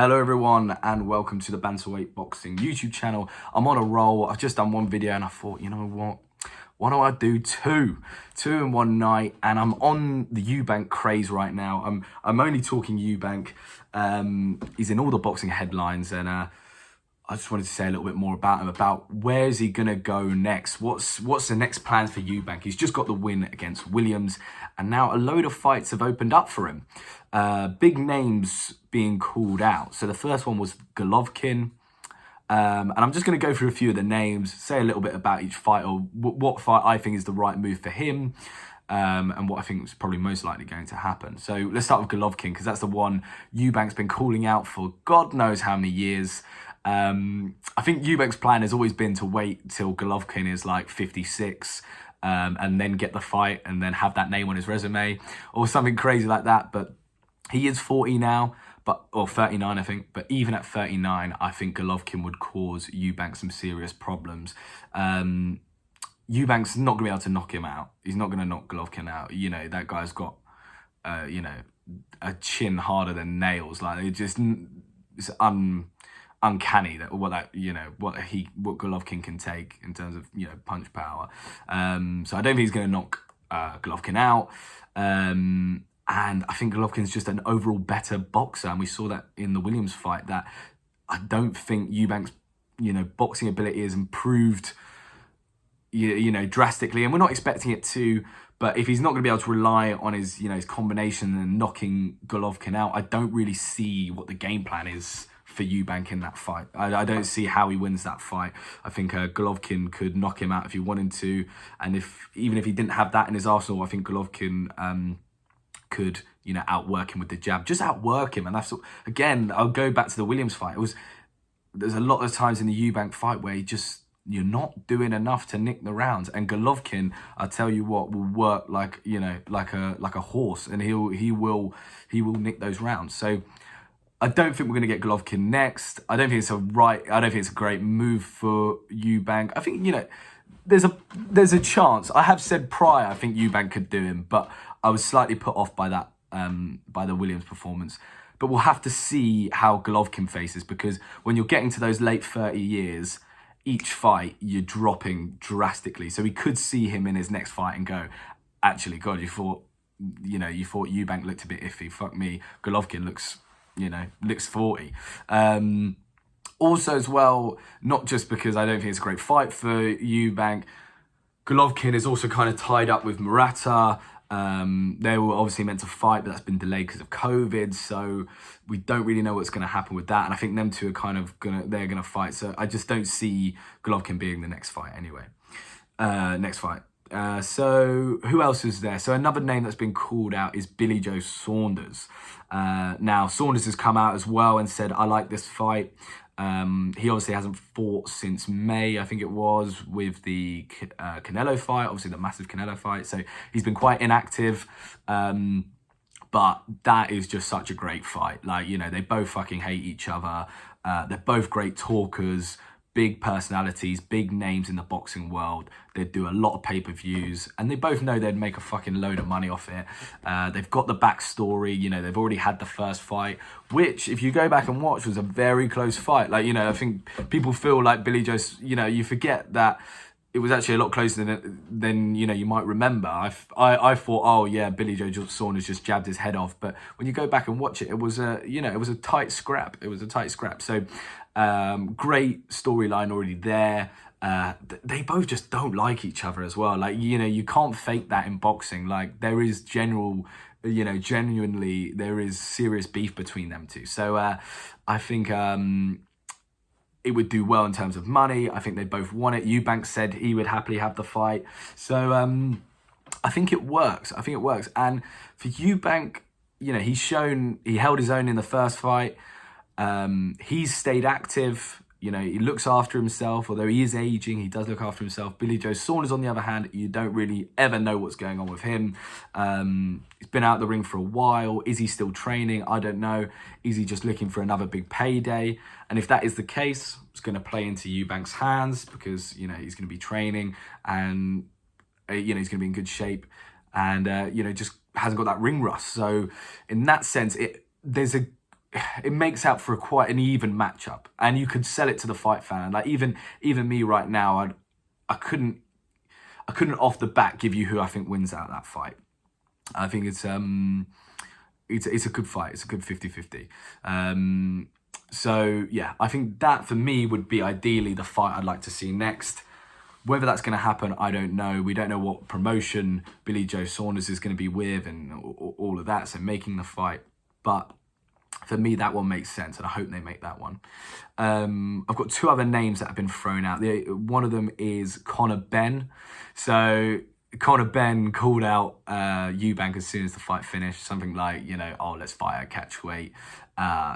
Hello everyone and welcome to the Bantamweight Boxing YouTube channel. I'm on a roll. I've just done one video and I thought, you know what? Why don't I do two in one night? And I'm on the Eubank craze right now. I'm only talking Eubank. He's in all the boxing headlines, and I just wanted to say a little bit more about him, about where is he gonna go next? What's the next plan for Eubank? He's just got the win against Williams, and now a load of fights have opened up for him. Big names being called out. So the first one was Golovkin. And I'm just going to go through a few of the names, say a little bit about each fight, or what fight I think is the right move for him, and what I think is probably most likely going to happen. So let's start with Golovkin, because that's the one Eubank's been calling out for God knows how many years. I think Eubank's plan has always been to wait till Golovkin is like 56, and then get the fight and then have that name on his resume or something crazy like that. But he is 40 now. Or 39, I think. But even at 39, I think Golovkin would cause Eubank some serious problems. Eubank's not going to be able to knock him out. He's not going to knock Golovkin out. You know, that guy's got, you know, a chin harder than nails. Like, it's uncanny that what Golovkin can take in terms of, you know, punch power. So I don't think he's going to knock Golovkin out. And I think Golovkin's just an overall better boxer. And we saw that in the Williams fight, that I don't think Eubank's, you know, boxing ability has improved, you know, drastically. And we're not expecting it to, but if he's not going to be able to rely on his, you know, his combination and knocking Golovkin out, I don't really see what the game plan is for Eubank in that fight. I don't see how he wins that fight. I think Golovkin could knock him out if he wanted to. And even if he didn't have that in his arsenal, I think Golovkin, could, you know, outwork him with the jab, just outwork him. And that's, again, I'll go back to the Williams fight. There's a lot of times in the Eubank fight where you're not doing enough to nick the rounds. And Golovkin, I tell you what, will work like, you know, like a horse, and he will nick those rounds. So I don't think we're going to get Golovkin next. I don't think it's a great move for Eubank. I think, you know, there's a chance. I have said prior, I think Eubank could do him, but I was slightly put off by that, by the Williams performance. But we'll have to see how Golovkin faces, because when you're getting to those late 30 years, each fight you're dropping drastically. So we could see him in his next fight and go, actually, God, you thought Eubank looked a bit iffy. Fuck me, Golovkin looks 40. Also as well, not just because I don't think it's a great fight for Eubank, Golovkin is also kind of tied up with Murata. They were obviously meant to fight, but that's been delayed because of COVID. So we don't really know what's going to happen with that. And I think them two are kind of they're gonna fight. So I just don't see Golovkin being the next fight anyway. So who else is there? So another name that's been called out is Joe Saunders. Now Saunders has come out as well and said, I like this fight. He obviously hasn't fought since May, I think it was, with the Canelo fight, obviously the massive Canelo fight. So he's been quite inactive. But that is just such a great fight. Like, you know, they both fucking hate each other. They're both great talkers, big personalities, big names in the boxing world. They'd do a lot of pay-per-views, and they both know they'd make a fucking load of money off it. They've got the backstory, you know, they've already had the first fight, which, if you go back and watch, was a very close fight. Like, you know, I think people feel like Joe, you know, you forget that it was actually a lot closer than you know, you might remember. I thought, oh yeah, Joe Saunders just jabbed his head off. But when you go back and watch it, it was a tight scrap. It was a tight scrap. So great storyline already there. They both just don't like each other as well. Like, you know, you can't fake that in boxing. Like, there is genuinely, there is serious beef between them two. So I think it would do well in terms of money. I think they both want it. Eubank said he would happily have the fight. So I think it works. And for Eubank, you know, he held his own in the first fight. He's stayed active. You know, he looks after himself. Although he is aging, he does look after himself. Joe Saunders, on the other hand, you don't really ever know what's going on with him. He's been out of the ring for a while. Is he still training? I don't know. Is he just looking for another big payday? And if that is the case, it's going to play into Eubank's hands, because, you know, he's going to be training, and, you know, he's going to be in good shape, and, you know, just hasn't got that ring rust. So in that sense, there's a it makes out for quite an even matchup, and you could sell it to the fight fan. Like even me right now, I couldn't off the bat give you who I think wins out of that fight. I think it's a good fight. It's a good 50-50. So yeah, I think that for me would be ideally the fight I'd like to see next. Whether that's going to happen, I don't know. We don't know what promotion Billy Joe Saunders is going to be with and all of that, so making the fight. But for me, that one makes sense, and I hope they make that one. I've got two other names that have been thrown out. One of them is Conor Benn. So Conor Benn called out Eubank as soon as the fight finished. Something like, oh, let's fight at catch weight.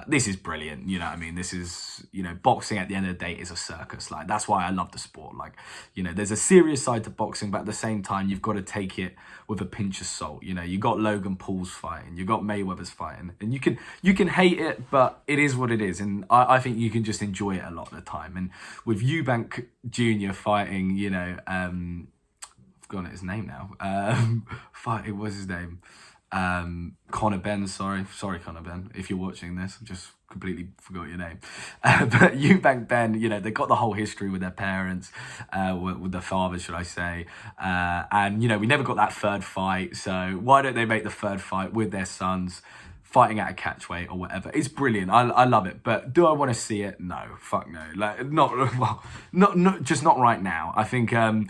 This is brilliant. You know what I mean? This is, boxing at the end of the day is a circus. Like, that's why I love the sport. Like, there's a serious side to boxing, but at the same time, you've got to take it with a pinch of salt. You got Logan Paul's fighting, you got Mayweather's fighting, and you can hate it, but it is what it is. And I think you can just enjoy it a lot of the time. And with Eubank Jr. fighting, I've forgotten his name now. What was his name? Conor Benn, sorry Conor Benn, if you're watching this, I just completely forgot your name. But Eubank Ben, they got the whole history with their parents, with their father, should I say. And, we never got that third fight. So why don't they make the third fight with their sons fighting at a catch weight or whatever? It's brilliant. I love it. But do I want to see it? No, fuck no. Like, not just not right now. I think, Conor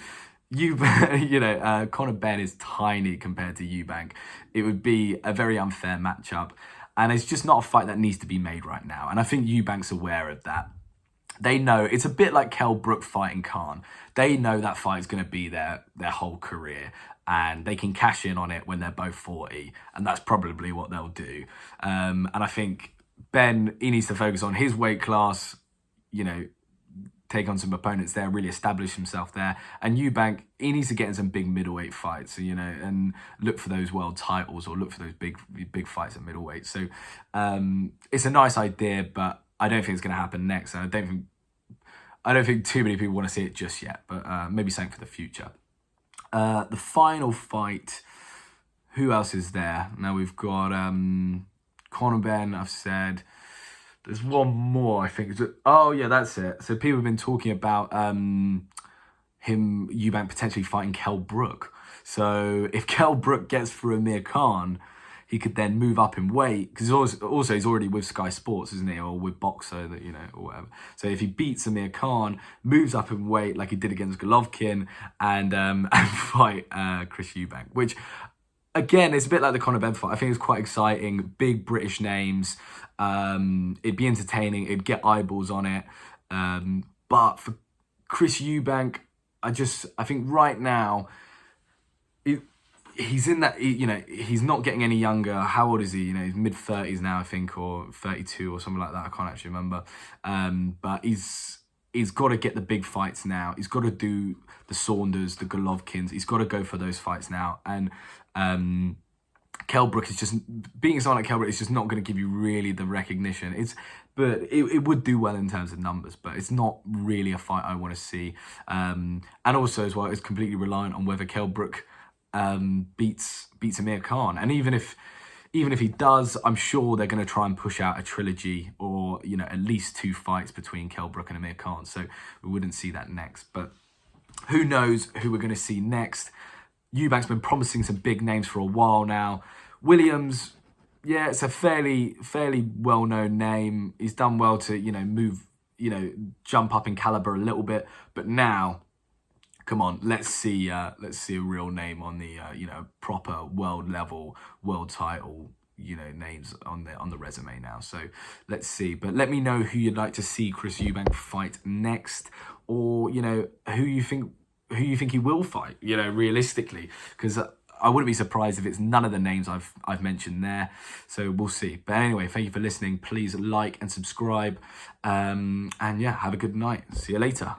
Benn is tiny compared to Eubank. It would be a very unfair matchup, and it's just not a fight that needs to be made right now. And I think Eubank's aware of that. They know it's a bit like Kell Brook fighting Khan. They know that fight is going to be their whole career, and they can cash in on it when they're both 40, and that's probably what they'll do. And I think Ben, he needs to focus on his weight class, take on some opponents there, really establish himself there. And Eubank, he needs to get in some big middleweight fights, and look for those world titles or look for those big fights at middleweight. So it's a nice idea, but I don't think it's going to happen next. And I don't think too many people want to see it just yet, but maybe something for the future. The final fight, who else is there? Now we've got Conor Benn, I've said. There's one more, I think. Oh, yeah, that's it. So people have been talking about Eubank potentially fighting Kell Brook. So if Kell Brook gets through Amir Khan, he could then move up in weight. Because also he's already with Sky Sports, isn't he? Or with Boxer, or whatever. So if he beats Amir Khan, moves up in weight like he did against Golovkin, and fight Chris Eubank, which... Again, it's a bit like the Conor Benn fight. I think it's quite exciting. Big British names. It'd be entertaining. It'd get eyeballs on it. But for Chris Eubank, I think right now, he's in that, he's not getting any younger. How old is he? He's mid-30s now, I think, or 32 or something like that. I can't actually remember. But he's got to get the big fights now. He's got to do the Saunders, the Golovkins. He's got to go for those fights now. And Kell Brook is just, being someone like Kell Brook is just not going to give you really the recognition. But it would do well in terms of numbers, but it's not really a fight I want to see. And also as well, it's completely reliant on whether Kell Brook beats Amir Khan. And even if he does, I'm sure they're going to try and push out a trilogy or, at least 2 fights between Kell Brook and Amir Khan. So we wouldn't see that next. But who knows who we're going to see next. Eubank's been promising some big names for a while now. Williams, yeah, it's a fairly well-known name. He's done well to, move, jump up in caliber a little bit. But now, come on, let's see a real name on the, proper world level, world title, names on the resume now. So let's see. But let me know who you'd like to see Chris Eubank fight next, or who you think he will fight, realistically, because I wouldn't be surprised if it's none of the names I've mentioned there. So we'll see. But anyway, thank you for listening. Please like and subscribe. And yeah, have a good night. See you later.